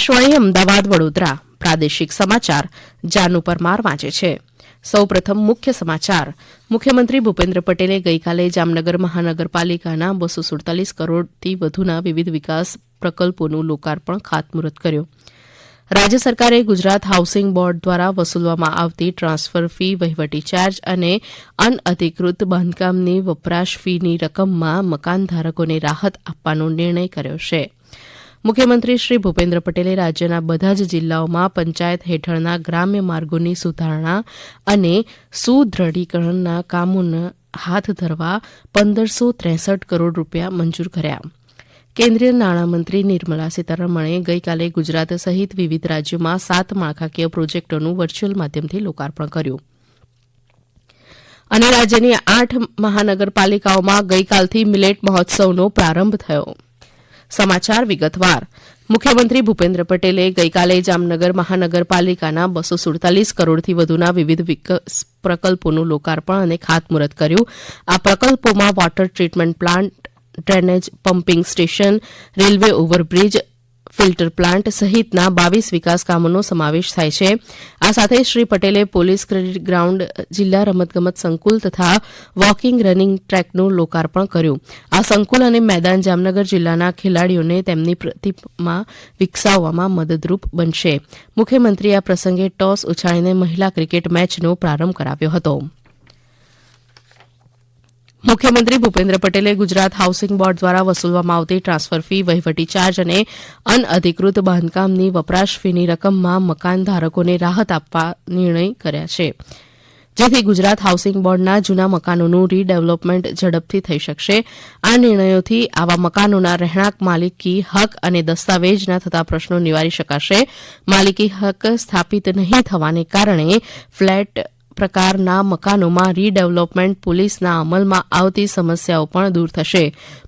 આકાશવાણી અમદાવાદ વડોદરા પ્રાદેશિક સમાચાર જાનુ પરમાર વાંચે છે. સૌપ્રથમ મુખ્ય સમાચાર. મુખ્યમંત્રી ભૂપેન્દ્ર પટેલે ગઈકાલે જામનગર મહાનગરપાલિકાના 247 કરોડથી વધુના વિવિધ વિકાસ પ્રકલ્પોનું લોકાર્પણ ખાતમુહૂર્ત કર્યું. રાજ્ય સરકારે ગુજરાત હાઉસિંગ બોર્ડ દ્વારા વસૂલવામાં આવતી ટ્રાન્સફર ફી, વહીવટી ચાર્જ અને અનઅધિકૃત બાંધકામની વપરાશ ફીની રકમમાં મકાનધારકોને રાહત આપવાનો નિર્ણય કર્યો છે. મુખ્યમંત્રી શ્રી ભૂપેન્દ્ર પટેલે રાજ્યના બધા જ જિલ્લાઓમાં પંચાયત હેઠળના ગ્રામ્ય માર્ગોની સુધારણા અને સુદ્રઢીકરણના કામોને હાથ ધરવા 1563 કરોડ રૂપિયા મંજૂર કર્યા. કેન્દ્રીય નાણામંત્રી નિર્મલા સીતારમણે ગઈકાલે ગુજરાત સહિત વિવિધ રાજ્યોમાં 7 માળખાકીય પ્રોજેક્ટોનું વર્ચ્યુઅલ માધ્યમથી લોકાર્પણ કર્યું. અને રાજ્યની 8 મહાનગરપાલિકાઓમાં ગઈકાલથી મિલેટ મહોત્સવનો પ્રારંભ થયો. સમાચાર વિગતવાર. મુખ્યમંત્રી ભૂપેન્દ્ર પટેલે ગઈકાલે જામનગર મહાનગરપાલિકાના 247 કરોડથી વધુના વિવિધ વિકાસ પ્રકલ્પોનું લોકાર્પણ અને ખાતમુહૂર્ત કર્યું. આ પ્રકલ્પોમાં water treatment plant, drainage pumping station, railway overbridge, filter plant સહિતના 22 વિકાસ કામોનો સમાવેશ થાય છે. આ સાથે શ્રી પટેલે પોલીસ ક્રેડિટ ગ્રાઉન્ડ, જિલ્લા રમતગમત સંકુલ તથા વોકિંગ રનિંગ ટ્રેકનું લોકાર્પણ કર્યું. આ સંકુલ અને મેદાન જામનગર જિલ્લાના ખેલાડીઓને તેમની પ્રતિભા વિકસાવવામાં મદદરૂપ બનશે. મુખ્યમંત્રીએ આ પ્રસંગે ટોસ ઉછાળીને મહિલા ક્રિકેટ મેચનો પ્રારંભ કરાવ્યો હતો. મુખ્યમંત્રી ભૂપેન્દ્ર પટેલે ગુજરાત હાઉસિંગ બોર્ડ દ્વારા વસૂલવામાં આવતી ટ્રાન્સફર ફી, વહીવટી ચાર્જ અને અનઅધિકૃત બાંધકામની વપરાશ ફીની રકમમાં મકાનધારકોને રાહત આપવા નિર્ણય કર્યા છે, જેથી ગુજરાત હાઉસિંગ બોર્ડના જૂના મકાનોનું રીડેવલપમેન્ટ ઝડપથી થઈ શકશે. આ નિર્ણયોથી આવા મકાનોના રહેણાંક, માલિકી હક અને દસ્તાવેજના થતા પ્રશ્નો નિવારી શકાશે. માલિકી હક સ્થાપિત નહીં થવાને કારણે ફ્લેટ પ્રકારના મકાનોમાં રીડેવલપમેન્ટ પોલિસીના અમલમાં આવતી સમસ્યાઓ પણ દૂર થશે.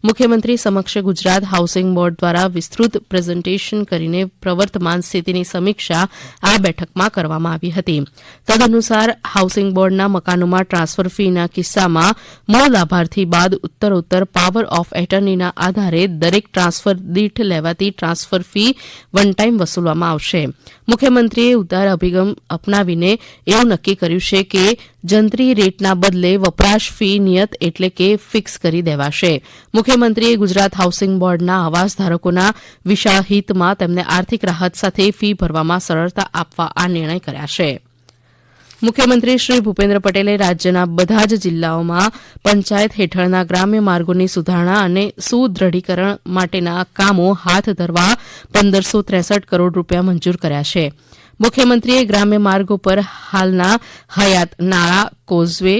મુખ્યમંત્રી સમક્ષ ગુજરાત હાઉસિંગ બોર્ડ દ્વારા વિસ્તૃત પ્રેઝન્ટેશન કરીને પ્રવર્તમાન સ્થિતિની સમીક્ષા આ બેઠકમાં કરવામાં આવી હતી. તદનુસાર હાઉસિંગ બોર્ડના મકાનોમાં ટ્રાન્સફર ફીના કિસ્સામાં મૂળ લાભાર્થી બાદ ઉત્તરોત્તર પાવર ઓફ એટર્નીના આધારે દરેક ટ્રાન્સફર દીઠ લેવાતી ટ્રાન્સફર ફી વન ટાઈમ વસૂલવામાં આવશે. મુખ્યમંત્રીએ ઉદાર અભિગમ અપનાવીને એવું નક્કી કર્યું છે કે જંત્રી રેટના બદલે વપરાશ ફી નિયત એટલે કે ફિક્સ કરી દેવાશે. મુખ્યમંત્રીએ ગુજરાત હાઉસિંગ બોર્ડના આવાસ ધારકોના વિશાળ હિતમાં તેમને આર્થિક રાહત સાથે ફી ભરવામાં સરળતા આપવા આ નિર્ણય કર્યા છે. મુખ્યમંત્રી શ્રી ભૂપેન્દ્ર પટેલે રાજ્યના બધા જ જિલ્લાઓમાં પંચાયત હેઠળના ગ્રામ્ય માર્ગોની સુધારણા અને સુદ્રઢીકરણ માટેના કામો હાથ ધરવા 1563 કરોડ રૂપિયા મંજૂર કર્યા છે. મુખ્યમંત્રીએ ગ્રામ્ય માર્ગો પર હાલના હયાત નાળા, કોઝવે,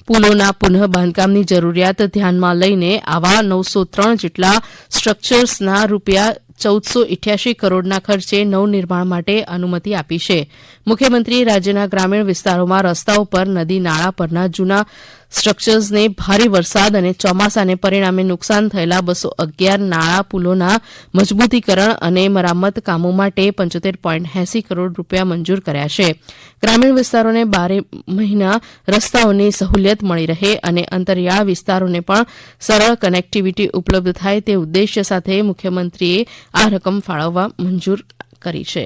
પુલોના પુનઃ બાંધકામની જરૂરિયાત ધ્યાનમાં લઈને આવા 903 જેટલા સ્ટ્રક્ચર્સના રૂપિયા 1488 કરોડના ખર્ચે નવનિર્માણ માટે અનુમતિ આપી છે. મુખ્યમંત્રીએ રાજ્યના ગ્રામીણ વિસ્તારોમાં રસ્તાઓ પર, નદી નાળા પરના જૂના સ્ટ્રક્ચર્સને ભારે વરસાદ અને ચોમાસાને પરિણામે નુકસાન થયેલા 211 નાળા પુલોના મજબૂતીકરણ અને મરામત કામો માટે 75.80 કરોડ રૂપિયા મંજૂર કર્યા છે. ગ્રામીણ વિસ્તારોને 12 મહિના રસ્તાઓની સહુલિયત મળી રહે અને અંતરિયાળ વિસ્તારોને પણ સરળ કનેક્ટિવિટી ઉપલબ્ધ થાય તે ઉદ્દેશ્ય સાથે મુખ્યમંત્રીએ આ રકમ ફાળવવા મંજૂર કરી છે.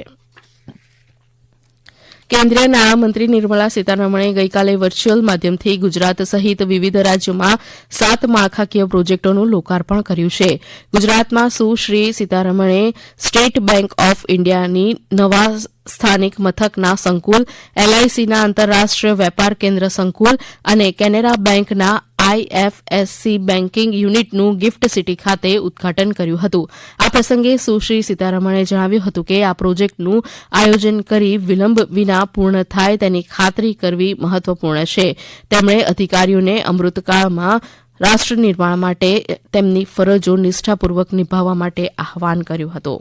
કેન્દ્રીય નાણામંત્રી નિર્મલા સીતારમણે ગઈકાલે વર્ચ્યુઅલ માધ્યમથી ગુજરાત સહિત વિવિધ રાજ્યોમાં 7 માળખાકીય પ્રોજેક્ટોનું લોકાર્પણ કર્યું છે. ગુજરાતમાં સુશ્રી સીતારમણે સ્ટેટ બેંક ઓફ ઇન્ડિયાની નવા સ્થાનિક મથકના સંકુલ, એલઆઈસીના આંતરરાષ્ટ્રીય વેપાર કેન્દ્ર સંકુલ અને કેનેરા બેંકના આઈએફએસસી બેન્કિંગ યુનિટનું ગિફ્ટ સિટી ખાતે ઉદઘાટન કર્યું હતું. આ પ્રસંગે સુશ્રી સીતારમણે જણાવ્યું હતું કે આ પ્રોજેક્ટનું આયોજન કરી વિલંબ વિના પૂર્ણ થાય તેની ખાતરી કરવી મહત્વપૂર્ણ છે. તેમણે અધિકારીઓને અમૃતકાળમાં રાષ્ટ્ર નિર્માણ માટે તેમની ફરજો નિષ્ઠાપૂર્વક નિભાવવા માટે આહવાન કર્યું હતું.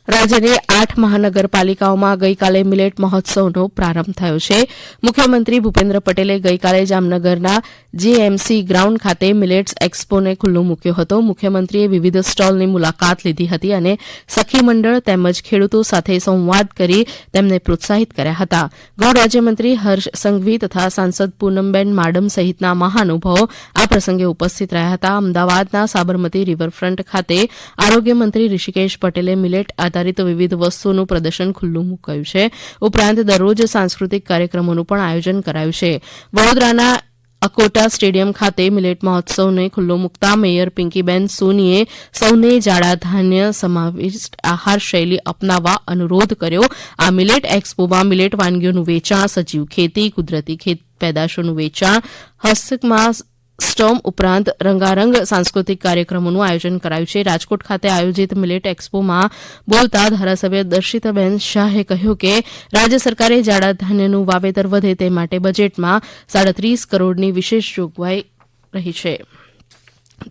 રાજ્યની 8 મહાનગરપાલિકાઓમાં ગઈકાલે મિલેટ મહોત્સવનો પ્રારંભ થયો છે. મુખ્યમંત્રી ભૂપેન્દ્ર પટેલે ગઈકાલે જામનગરના જેએમસી ગ્રાઉન્ડ ખાતે મિલેટ્સ એક્સપોને ખુલ્લો મૂક્યો હતો. મુખ્યમંત્રીએ વિવિધ સ્ટોલની મુલાકાત લીધી હતી અને સખી મંડળ તેમજ ખેડૂતો સાથે સંવાદ કરી તેમને પ્રોત્સાહિત કર્યા હતા. ગૃહ રાજ્યમંત્રી હર્ષ સંઘવી તથા સાંસદ પૂનમબેન માડમ સહિતના મહાનુભાવો આ પ્રસંગે ઉપસ્થિત રહ્યા હતા. અમદાવાદના સાબરમતી રિવરફ્રન્ટ ખાતે આરોગ્ય મંત્રી ઋષિકેશ પટેલે મિલેટ આધારિત વિવિધ વસ્તુઓનું પ્રદર્શન ખુલ્લું મૂક્યું છે. ઉપરાંત દરરોજ સાંસ્કૃતિક કાર્યક્રમોનું પણ આયોજન કરાયું છે. વડોદરાના અકોટા સ્ટેડિયમ ખાતે મિલેટ મહોત્સવને ખુલ્લો મૂકતા મેયર પિંકીબેન સોનીએ સૌને જાડા ધાન્ય સમાવિષ્ટ આહાર શૈલી અપનાવવા અનુરોધ કર્યો. આ મિલેટ એક્સપોમાં મિલેટ વાનગીઓનું વેચાણ, સજીવ ખેતી, કુદરતી ખેત પેદાશોનું વેચાણ, હસ્તકમાં સ્ટોમ ઉપરાંત રંગારંગ સાંસ્કૃતિક કાર્યક્રમોનું આયોજન કરાયું છે. રાજકોટ ખાતે આયોજિત મિલેટ એક્સપોમાં બોલતા ધારાસભ્ય દર્શિતાબેન શાહે કહ્યું કે રાજ્ય સરકારે જાડા ધાન્યનું વાવેતર વધે તે માટે બજેટમાં 37 કરોડની વિશેષ જોગવાઈ રહી છે.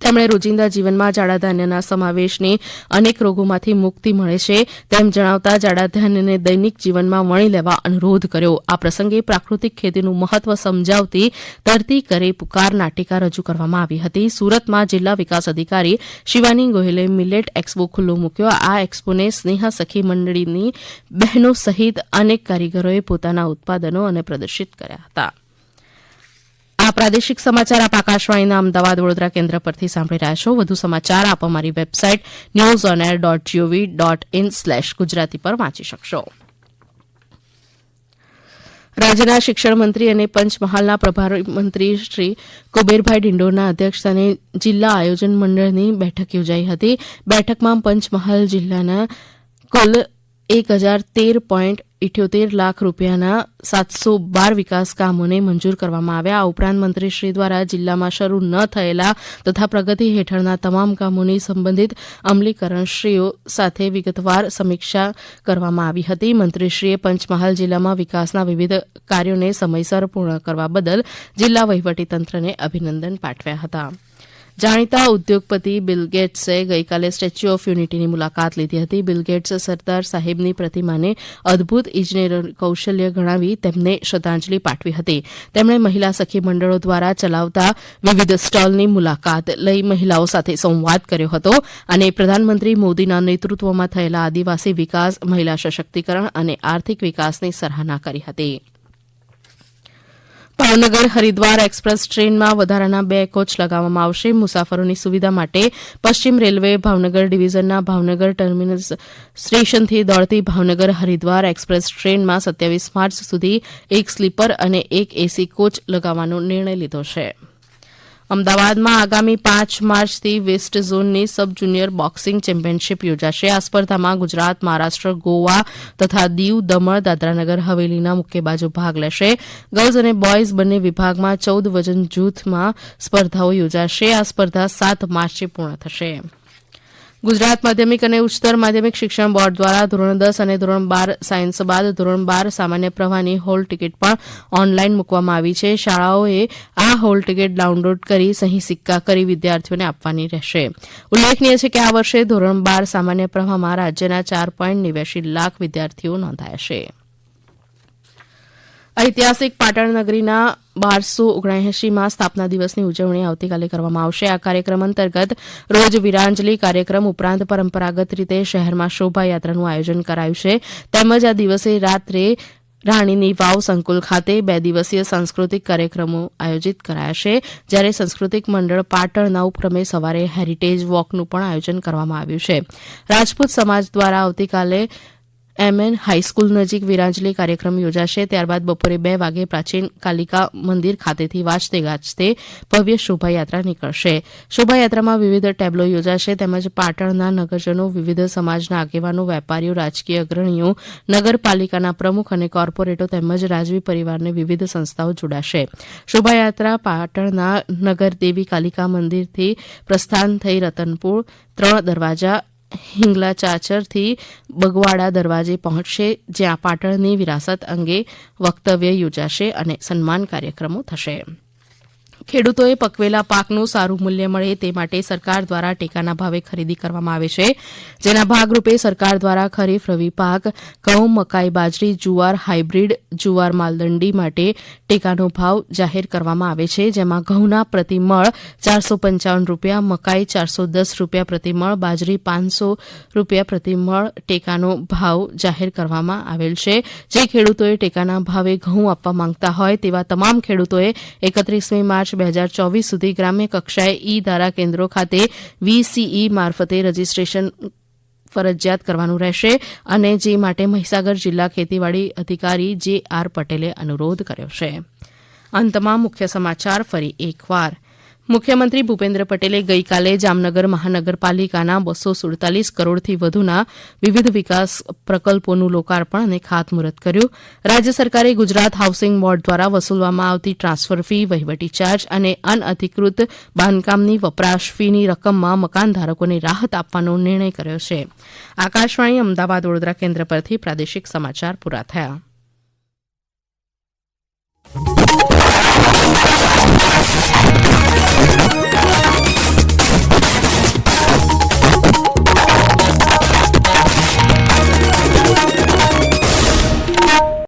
તેમણે રોજિંદા જીવનમાં જાડા ધાન્યના સમાવેશની અનેક રોગોમાંથી મુક્તિ મળે છે તેમ જણાવતા જાડા ધાન્યને દૈનિક જીવનમાં વણી લેવા અનુરોધ કર્યો. આ પ્રસંગે પ્રાકૃતિક ખેતીનું મહત્વ સમજાવતી તરતી કરે પુકાર નાટિકા રજૂ કરવામાં આવી હતી. સુરતમાં જિલ્લા વિકાસ અધિકારી શિવાની ગોહિલે મિલેટ એક્સપો ખુલ્લો મૂક્યો. આ એક્સપોને સ્નેહા સખી મંડળીની બહેનો સહિત અનેક કારીગરોએ પોતાના ઉત્પાદનો અને પ્રદર્શિત કર્યા હતા. આ પ્રાદેશિક સમાચાર આપ આકાશવાણીના અમદાવાદ વડોદરા કેન્દ્ર પરથી સાંભળી રહ્યા છો. વધુ સમાચાર આપ અમારી વેબસાઇટ newsonair.gov.in/ગુજરાતી પર વાંચી શકશો. રાજ્યના શિક્ષણ મંત્રી અને પંચમહાલના પ્રભારી મંત્રી શ્રી કુબેરભાઈ ડિંડોરના અધ્યક્ષસ્થાને જિલ્લા આયોજન મંડળની બેઠક યોજાઈ હતી. બેઠકમાં પંચમહાલ જિલ્લાના કુલ 1013.78 લાખ રૂપિયાના 712 વિકાસ કામોને મંજૂર કરવામાં આવ્યા. આ ઉપરાંત મંત્રીશ્રી દ્વારા જિલ્લામાં શરૂ ન થયેલા તથા પ્રગતિ હેઠળના તમામ કામોની સંબંધિત અમલીકરણશ્રીઓ સાથે વિગતવાર સમીક્ષા કરવામાં આવી હતી. મંત્રીશ્રીએ પંચમહાલ જિલ્લામાં વિકાસના વિવિધ કાર્યોને સમયસર પૂર્ણ કરવા બદલ જિલ્લા વહીવટીતંત્રને અભિનંદન પાઠવ્યા હતા. જાણીતા ઉદ્યોગપતિ બિલ ગેટ્સે ગઈકાલે સ્ટેચ્યુ ઓફ યુનિટીની મુલાકાત લીધી હતી. બિલ ગેટ્સે સરદાર સાહેબની પ્રતિમાને અદભુત ઇજનેરી કૌશલ્ય ગણાવી તેમને શ્રદ્ધાંજલિ પાઠવી હતી. તેમણે મહિલા સખી મંડળો દ્વારા ચલાવતા વિવિધ સ્ટોલની મુલાકાત લઈ મહિલાઓ સાથે સંવાદ કર્યો હતો અને પ્રધાનમંત્રી મોદીના નેતૃત્વમાં થયેલા આદિવાસી વિકાસ, મહિલા સશક્તિકરણ અને આર્થિક વિકાસની સરાહના કરી હતી. ભાવનગર હરિદ્વાર એક્સપ્રેસ ટ્રેનમાં વધારાના 2 કોચ લગાવવામાં આવશે. મુસાફરોની સુવિધા માટે પશ્ચિમ રેલવે ભાવનગર ડિવિઝનના ભાવનગર ટર્મિનસ સ્ટેશનથી દોડતી ભાવનગર હરિદ્વાર એક્સપ્રેસ ટ્રેનમાં 27 માર્ચ સુધી 1 સ્લીપર અને 1 એસી કોચ લગાવવાનો નિર્ણય લીધો છે. અમદાવાદમાં આગામી 5 માર્ચથી વેસ્ટ ઝોનની સબ જુનિયર બોક્સિંગ ચેમ્પિયનશીપ યોજાશે. આ સ્પર્ધામાં ગુજરાત, મહારાષ્ટ્ર, ગોવા તથા દીવ, દમણ, દાદરાનગર હવેલીના મુક્કેબાજો ભાગ લેશે. ગર્લ્સ અને બોયઝ બંને વિભાગમાં 14 વજન જૂથમાં સ્પર્ધાઓ યોજાશે. આ સ્પર્ધા 7 માર્ચે પૂર્ણ થશે. ગુજરાત માધ્યમિક અને ઉચ્ચતર માધ્યમિક શિક્ષણ બોર્ડ દ્વારા ધોરણ 10 અને ધોરણ 12 સાયન્સ બાદ ધોરણ 12 સામાન્ય પ્રવાહની હોલ ટિકિટ પણ ઓનલાઈન મૂકવામાં આવી છે. શાળાઓએ આ હોલ ટિકિટ ડાઉનલોડ કરી સહી સિક્કા કરી વિદ્યાર્થીઓને આપવાની રહેશે. ઉલ્લેખનીય છે કે આ વર્ષે ધોરણ 12 સામાન્ય પ્રવાહમાં રાજ્યના 4.89 લાખ વિદ્યાર્થીઓ નોંધાયા છે. ઐતિહાસિક પાટણ નગરીના 1279માં સ્થાપના દિવસની ઉજવણી આવતીકાલે કરવામાં આવશે. આ કાર્યક્રમ અંતર્ગત રોજ વીરાંજલી કાર્યક્રમ ઉપરાંત પરંપરાગત રીતે શહેરમાં શોભાયાત્રાનું આયોજન કરાયું છે. તેમજ આ દિવસે રાત્રે રાણીની વાવ સંકુલ ખાતે 2 દિવસીય સાંસ્કૃતિક કાર્યક્રમો આયોજિત કરાયા છે. જ્યારે સાંસ્કૃતિક મંડળ પાટણના ઉપક્રમે સવારે હેરિટેજ વોકનું પણ આયોજન કરવામાં આવ્યું છે. રાજપૂત સમાજ દ્વારા આવતીકાલે MN હાઈસ્કૂલ નજીક વીરાંજલી કાર્યક્રમ યોજાશે. ત્યારબાદ બપોરે 2 વાગે પ્રાચીન કાલિકા મંદિર ખાતેથી વાજતે ગાજતે ભવ્ય શોભાયાત્રા નીકળશે. શોભાયાત્રામાં વિવિધ ટેબ્લો યોજાશે તેમજ પાટણના નગરજનો, વિવિધ સમાજના આગેવાનો, વેપારીઓ, રાજકીય અગ્રણીઓ, નગરપાલિકાના પ્રમુખ અને કોર્પોરેટો તેમજ રાજવી પરિવારની વિવિધ સંસ્થાઓ જોડાશે. શોભાયાત્રા પાટણના નગરદેવી કાલિકા મંદિરથી પ્રસ્થાન થઈ રતનપુર, 3 દરવાજા, હિંગલા ચાચરથી બગવાડા દરવાજે પહોંચશે, જ્યાં પાટણની વિરાસત અંગે વક્તવ્ય યોજાશે અને સન્માન કાર્યક્રમો થશે. ખેડૂતોએ પકવેલા પાકનું સારું મૂલ્ય મળે તે માટે સરકાર દ્વારા ટેકાના ભાવે ખરીદી કરવામાં આવે છે, જેના ભાગરૂપે સરકાર દ્વારા ખરીફ રવિ પાક ઘઉં, મકાઈ, બાજરી, જુવાર, હાઇબ્રિડ જુવાર માલદંડી માટે ટેકાનો ભાવ જાહેર કરવામાં આવે છે, જેમાં ઘઉંના પ્રતિમળ ₹455, મકાઈ ₹410 પ્રતિમળ, બાજરી ₹500 પ્રતિમળ ટેકાનો ભાવ જાહેર કરવામાં આવેલ છે. જે ખેડૂતોએ ટેકાના ભાવે ઘઉં આપવા માંગતા હોય તેવા તમામ ખેડૂતોએ 31મી માર્ચ 2024 સુધી ગ્રામ્ય કક્ષાએ ઈ-ધારા કેન્દ્રો ખાતે VCE મારફતે રજીસ્ટ્રેશન ફરજિયાત કરવાનું રહેશે, અને જે માટે મહીસાગર જિલ્લા ખેતીવાડી અધિકારી JR પટેલે અનુરોધ કર્યો છે. અંતમાં મુખ્ય સમાચાર ફરી એકવાર. મુખ્યમંત્રી ભૂપેન્દ્ર પટેલે ગઈકાલે જામનગર મહાનગરપાલિકાના 247 કરોડથી વધુના વિવિધ વિકાસ પ્રકલ્પોનું લોકાર્પણ અને ખાતમુહૂર્ત કર્યું. રાજ્ય સરકારે ગુજરાત હાઉસિંગ બોર્ડ દ્વારા વસૂલવામાં આવતી ટ્રાન્સફર ફી, વહીવટી ચાર્જ અને અનઅધિકૃત બાંધકામની વપરાશ ફીની રકમમાં મકાનધારકોને રાહત આપવાનો નિર્ણય કર્યો છે. આકાશવાણી અમદાવાદ વડોદરા કેન્દ્ર પરથી પ્રાદેશિક સમાચાર પૂરા થયા.